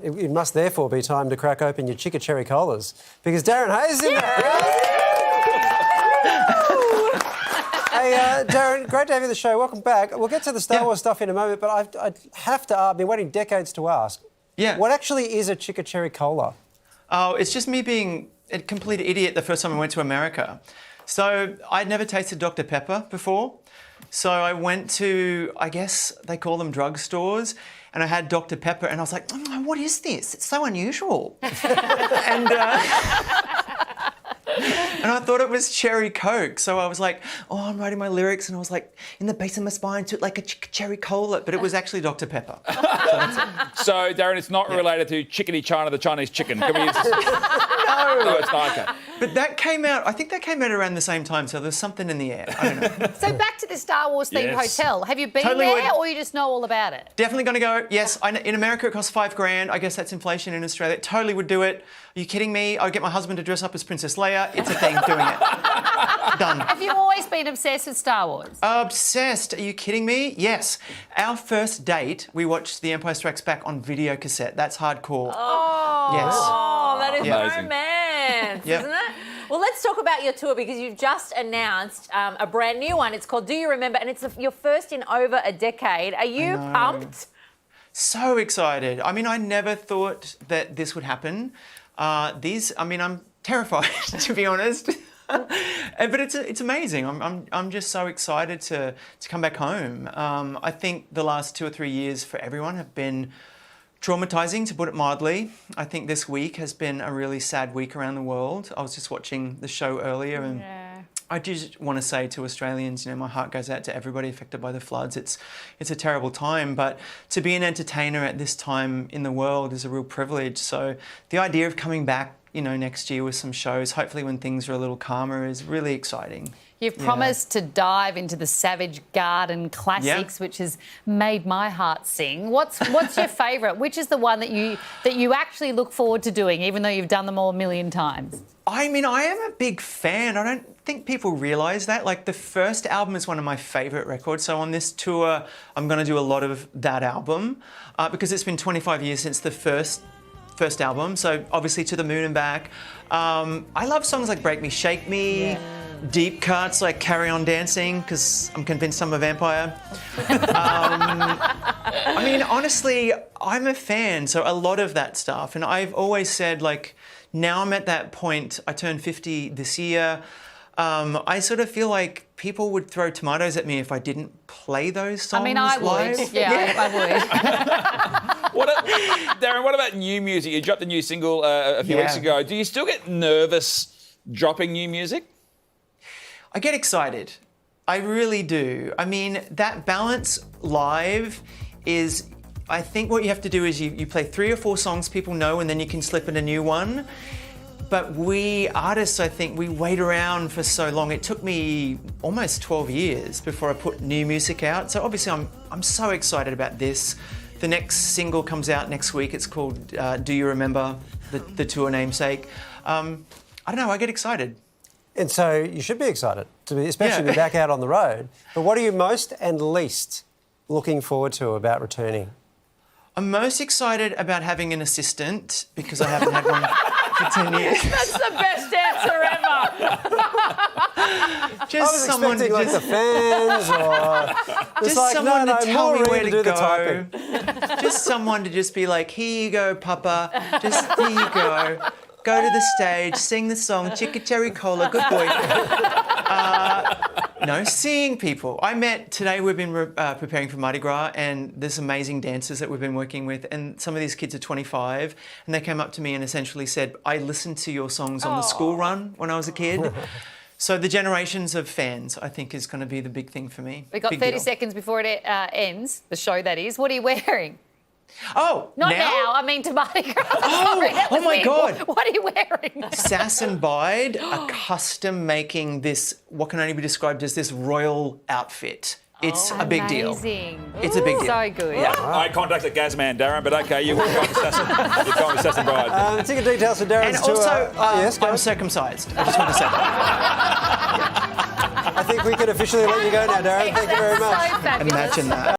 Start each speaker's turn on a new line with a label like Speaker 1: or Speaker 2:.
Speaker 1: it must therefore be time to crack open your chica cherry colas because Darren Hayes is in there. Hey, Darren, great to have you on the show. Welcome back. We'll get to the Star Wars stuff in a moment, but I have to I've been waiting decades to ask.
Speaker 2: Yeah.
Speaker 1: What actually is a chica cherry cola?
Speaker 2: Oh, it's just me being a complete idiot the first time I went to America. So I'd never tasted Dr. Pepper before. So I went to, I guess they call them drugstores, and I had Dr. Pepper, and I was like, oh, what is this? It's so unusual. And I thought it was cherry Coke. So I was like, oh, I'm writing my lyrics. And I was like, in the base of my spine, to like a cherry cola. But it was actually Dr. Pepper.
Speaker 3: So, Darren, it's not related to Chickadee China, the Chinese chicken. Can we... No, it's not. Okay.
Speaker 2: But that came out, I think that came out around the same time. So there's something in the air. I don't know.
Speaker 4: So back to the Star Wars themed hotel. Have you been
Speaker 2: Totally
Speaker 4: there
Speaker 2: would.
Speaker 4: or you just know all about it?
Speaker 2: Definitely going to go. Yes, in America it costs $5,000. I guess that's inflation in Australia. Totally would do it. Are you kidding me? I would get my husband to dress up as Princess Leia. It's a thing. Doing it. Done.
Speaker 4: Have you always been obsessed with Star Wars?
Speaker 2: Obsessed. Are you kidding me? Yes. Our first date, we watched The Empire Strikes Back on video cassette. That's hardcore.
Speaker 5: Oh,
Speaker 2: Yes.
Speaker 5: that is
Speaker 3: Amazing.
Speaker 5: romance,
Speaker 2: Yep.
Speaker 5: isn't it? Well, let's talk about your tour because you've just announced a brand new one. It's called Do You Remember? And it's your first in over a decade. Are you pumped?
Speaker 2: So excited. I mean, I never thought that this would happen. I'm terrified, to be honest. But it's amazing. I'm just so excited to come back home. I think the last 2 or 3 years for everyone have been traumatizing, to put it mildly. I think this week has been a really sad week around the world. I was just watching the show earlier and I just want to say to Australians, you know, my heart goes out to everybody affected by the floods. It's a terrible time, but to be an entertainer at this time in the world is a real privilege. So the idea of coming back, you know, next year with some shows, hopefully when things are a little calmer, is really exciting.
Speaker 4: You've promised to dive into the Savage Garden classics, which has made my heart sing. What's your favourite? Which is the one that you actually look forward to doing, even though you've done them all a million times?
Speaker 2: I mean, I am a big fan. I don't think people realise that. Like, the first album is one of my favourite records. So on this tour, I'm going to do a lot of that album because it's been 25 years since the first album. So obviously To the Moon and Back. I love songs like Break Me, Shake Me. Deep cuts like Carry On Dancing, because I'm convinced I'm a vampire. I mean, honestly, I'm a fan, so a lot of that stuff. And I've always said, like, now I'm at that point, I turned 50 this year. I sort of feel like people would throw tomatoes at me if I didn't play those songs.
Speaker 4: I mean, I
Speaker 2: live.
Speaker 4: would. Yeah, I would.
Speaker 3: Darren, what about new music? You dropped a new single a few weeks ago. Do you still get nervous dropping new music?
Speaker 2: I get excited. I really do. I mean, that balance live is, I think what you have to do is you play 3 or 4 songs people know and then you can slip in a new one. But we artists, I think, we wait around for so long. It took me almost 12 years before I put new music out. So obviously I'm so excited about this. The next single comes out next week. It's called Do You Remember, the tour namesake. I don't know, I get excited.
Speaker 1: And so you should be excited, especially to be back out on the road. But what are you most and least looking forward to about returning?
Speaker 2: I'm most excited about having an assistant because I haven't had one for 10 years.
Speaker 5: That's the best answer ever.
Speaker 2: Just
Speaker 1: I was
Speaker 2: someone
Speaker 1: expecting like the fans or
Speaker 2: just
Speaker 1: like,
Speaker 2: someone to tell me
Speaker 1: Maureen
Speaker 2: where to
Speaker 1: do the
Speaker 2: go.
Speaker 1: typing.
Speaker 2: Just someone to just be like, here you go, Papa. Just here you go. Go to the stage, sing the song, Chica Cherry Cola, good boy. No, seeing people. Today we've been preparing for Mardi Gras and there's amazing dancers that we've been working with and some of these kids are 25 and they came up to me and essentially said, I listened to your songs on the school run when I was a kid. So the generations of fans, I think, is going to be the big thing for me.
Speaker 4: We've got
Speaker 2: Big
Speaker 4: 30
Speaker 2: deal.
Speaker 4: seconds before it ends, the show that is. What are you wearing?
Speaker 2: Oh,
Speaker 4: Not now, I mean to Mardi Gras. Sorry, that
Speaker 2: oh
Speaker 4: was
Speaker 2: my
Speaker 4: me.
Speaker 2: God.
Speaker 4: What are you wearing?
Speaker 2: Sass and Bide are custom making this, what can only be described as this royal outfit. It's a big deal.
Speaker 4: Amazing.
Speaker 2: It's a big deal.
Speaker 4: So good.
Speaker 3: I contacted Gazman, Darren, but okay, you've gone with Sass and Bride.
Speaker 1: Ticket details for Darren's
Speaker 2: And
Speaker 1: tour.
Speaker 2: also,
Speaker 1: yes, go
Speaker 2: I'm
Speaker 1: on.
Speaker 2: circumcised. I just want to say that.
Speaker 1: I think we can officially let you go now, Darren. Thank you very much.
Speaker 4: So fabulous.
Speaker 2: Imagine that.